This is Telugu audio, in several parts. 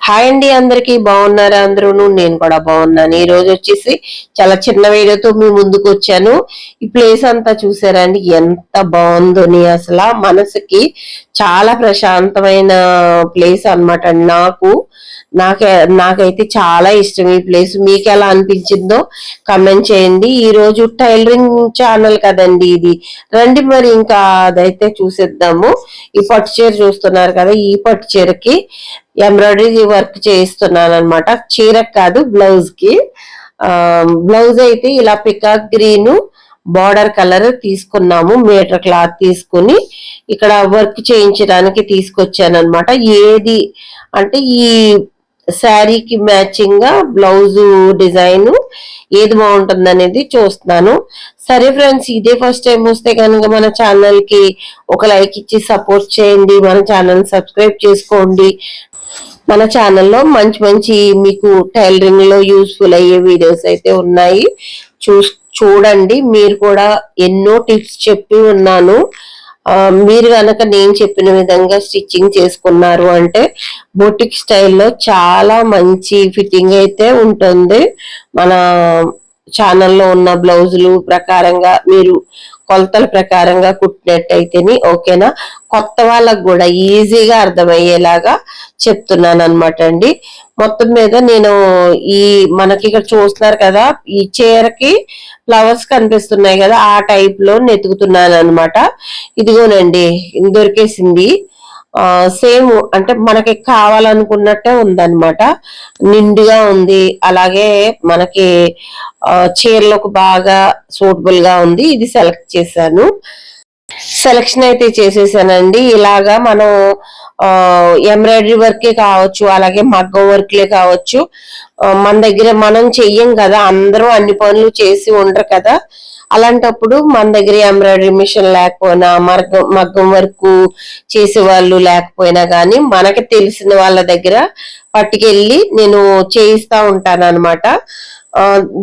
హాయ్ అండి, అందరికి బాగున్నారా? అందరూ నేను కూడా బాగున్నాను. ఈ రోజు వచ్చేసి చాలా చిన్న వీడియోతో మీ ముందుకు వచ్చాను. ఈ ప్లేస్ అంతా చూసారా అండి, ఎంత బాగుందని. అసలు మనసుకి చాలా ప్రశాంతమైన ప్లేస్ అనమాట. నాకైతే చాలా ఇష్టం ఈ ప్లేస్. మీకు ఎలా అనిపించిందో కమెంట్ చేయండి. ఈ రోజు టైలరింగ్ ఛానల్ కదండి ఇది. రండి మరి ఇంకా అదైతే చూసేద్దాము. ఈ పట్టు చీర చూస్తున్నారు కదా, ఈ పట్టు చీరకి ఎంబ్రాయిడరీ వర్క్ చేయిస్తున్నాను అనమాట. చీరకు కాదు, బ్లౌజ్ కి. బ్లౌజ్ అయితే ఇలా పికాక్ గ్రీన్ బార్డర్ కలర్ తీసుకున్నాము. మీటర్ క్లాత్ తీసుకుని ఇక్కడ వర్క్ చేయించడానికి తీసుకొచ్చాను అనమాట. ఏది అంటే ఈ శారీకి మ్యాచింగ్ గా బ్లౌజ్ డిజైన్ ఏది బాగుంటుంది అనేది చూస్తున్నాను. సరే ఫ్రెండ్స్, ఇదే ఫస్ట్ టైం వస్తే కనుక మన ఛానల్ కి ఒక లైక్ ఇచ్చి సపోర్ట్ చేయండి. మన ఛానల్ సబ్స్క్రైబ్ చేసుకోండి. మన ఛానల్లో మంచి మంచి మీకు టైలరింగ్ లో యూస్ఫుల్ అయ్యే వీడియోస్ అయితే ఉన్నాయి, చూడండి. మీరు కూడా ఎన్నో టిప్స్ చెప్పి ఉన్నాను. మీరు కనుక నేను చెప్పిన విధంగా స్టిచ్చింగ్ చేసుకున్నారు అంటే బొటిక్ స్టైల్లో చాలా మంచి ఫిట్టింగ్ అయితే ఉంటుంది. మన ఛానల్లో ఉన్న బ్లౌజులు ప్రకారంగా మీరు కొలతల ప్రకారంగా కుట్టినట్టయితేని ఓకేనా. కొత్త వాళ్ళకు కూడా ఈజీగా అర్థమయ్యేలాగా చెప్తున్నాను అనమాట అండి. మొత్తం మీద నేను మనకి ఇక్కడ చూస్తున్నారు కదా, ఈ చీరకి ఫ్లవర్స్ కనిపిస్తున్నాయి కదా, ఆ టైప్ లో నెతుకుతున్నాను అనమాట. ఇదిగోనండి, దొరికేసింది. సేమ్ అంటే మనకి కావాలనుకున్నట్టే ఉందన్నమాట. నిండుగా ఉంది, అలాగే మనకి చీరలకు బాగా సూటబుల్ గా ఉంది. ఇది సెలెక్ట్ చేశాను. సెలెక్షన్ అయితే చేసేసానండి. ఇలాగా మనం ఎంబ్రాయిడరీ వర్కే కావచ్చు, అలాగే మగ్గం వర్క్లే కావచ్చు. మన దగ్గర మనం చెయ్యం కదా, అందరూ అన్ని పనులు చేసి ఉండరు కదా. అలాంటప్పుడు మన దగ్గర ఎంబ్రాయిడరీ మిషన్ లేకపోయినా, మగ్గం వర్క్ చేసే వాళ్ళు లేకపోయినా కానీ మనకి తెలిసిన వాళ్ళ దగ్గర పట్టుకెళ్ళి నేను చేయిస్తా ఉంటాను అనమాట.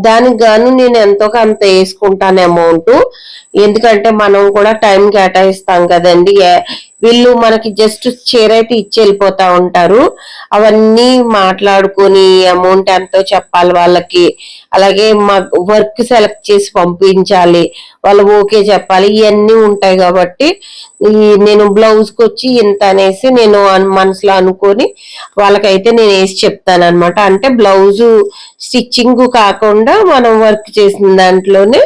దానికి గాను నేను ఎంతో కొంత వేసుకుంటాను అమౌంట్. ఎందుకంటే మనం కూడా టైం కేటాయిస్తాం కదండి. వీళ్ళు మనకి జస్ట్ చీర అయితే ఇచ్చి వెళ్ళిపోతా ఉంటారు. అవన్నీ మాట్లాడుకొని అమౌంట్ ఎంతో చెప్పాలి వాళ్ళకి. అలాగే వర్క్ సెలెక్ట్ చేసి పంపించాలి, వాళ్ళు ఓకే చెప్పాలి. ఇవన్నీ ఉంటాయి కాబట్టి నేను బ్లౌజ్ కి వచ్చి ఇంత అనేసి నేను మనసులో అనుకొని వాళ్ళకైతే నేను వేసి చెప్తాను అనమాట. అంటే బ్లౌజు స్టిచ్చింగ్ కాకుండా మనం వర్క్ చేసిన దాంట్లోనే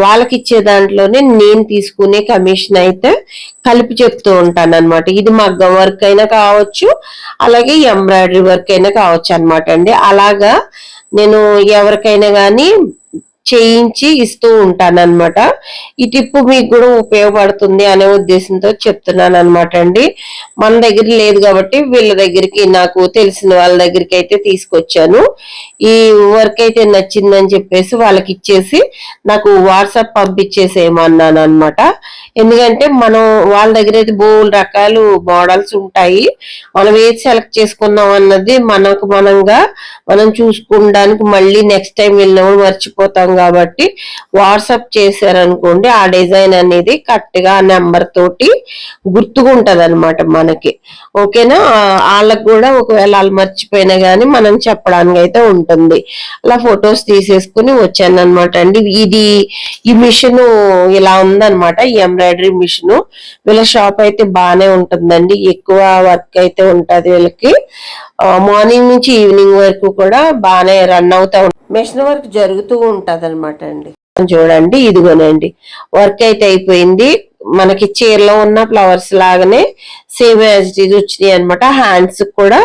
వాళ్ళకి ఇచ్చే దాంట్లోనే నేను తీసుకునే కమిషన్ అయితే కలిపి చెప్తూ ఉంటాను అనమాట. ఇది మగ్గం వర్క్ అయినా కావచ్చు, అలాగే ఎంబ్రాయిడరీ వర్క్ అయినా కావచ్చు అనమాట అండి. అలాగా నేను ఎవరికైనా కానీ చేయించి ఇస్తూ ఉంటాను అనమాట. ఈ టిప్ మీకు కూడా ఉపయోగపడుతుంది అనే ఉద్దేశంతో చెప్తున్నాను అనమాట అండి. మన దగ్గర లేదు కాబట్టి వీళ్ళ దగ్గరికి, నాకు తెలిసిన వాళ్ళ దగ్గరికి అయితే తీసుకొచ్చాను. ఈ వర్క్ అయితే నచ్చిందని చెప్పేసి వాళ్ళకి ఇచ్చేసి నాకు వాట్సాప్ పంపించేసేయమన్నాను అనమాట. ఎందుకంటే మనం వాళ్ళ దగ్గర అయితే బోల్ రకాలు మోడల్స్ ఉంటాయి. మనం ఏది సెలెక్ట్ చేసుకున్నాం అన్నది మనం చూసుకోవడానికి మళ్ళీ నెక్స్ట్ టైం వెళ్ళినప్పుడు మర్చిపోతాం కాబట్టి వాట్సాప్ చేశారనుకోండి, ఆ డిజైన్ అనేది కరెక్ట్ గా నెంబర్ తోటి గుర్తుకుంటది అనమాట మనకి. ఓకేనా. వాళ్ళకు కూడా ఒకవేళ వాళ్ళు మర్చిపోయినా గానీ మనం చెప్పడానికి అయితే ఉంటుంది. అలా ఫొటోస్ తీసేసుకుని వచ్చాను అనమాట అండి. ఈ మిషన్ ఇలా ఉందన్నమాట, ఈ ఎంబ్రాయిడరీ మిషన్. వీళ్ళ షాప్ అయితే బాగానే ఉంటుందండి, ఎక్కువ వర్క్ అయితే ఉంటది వీళ్ళకి. మార్నింగ్ నుంచి ఈవినింగ్ వరకు కూడా బాగానే రన్ అవుతా ఉంటుంది. మిషన్ వర్క్ జరుగుతూ ఉంటది అనమాట అండి. చూడండి, ఇదిగోనండి వర్క్ అయితే అయిపోయింది. మనకి చీరలో ఉన్న ఫ్లవర్స్ లాగానే సేమ్ యాజ్ ఇట్ ఈజ్ వచ్చినాయి అనమాట. హ్యాండ్స్ కూడా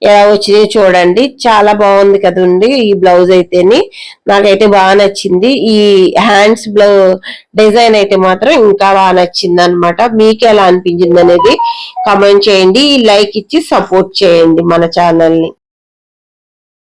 ఎలా వచ్చినాయి చూడండి, చాలా బాగుంది కదండి. ఈ బ్లౌజ్ అయితేని నాకైతే బాగా నచ్చింది. ఈ హ్యాండ్స్ డిజైన్ అయితే మాత్రం ఇంకా బాగా నచ్చింది అనమాట. మీకు ఎలా అనిపించింది అనేది కామెంట్ చేయండి. లైక్ ఇచ్చి సపోర్ట్ చేయండి మన ఛానల్ ని.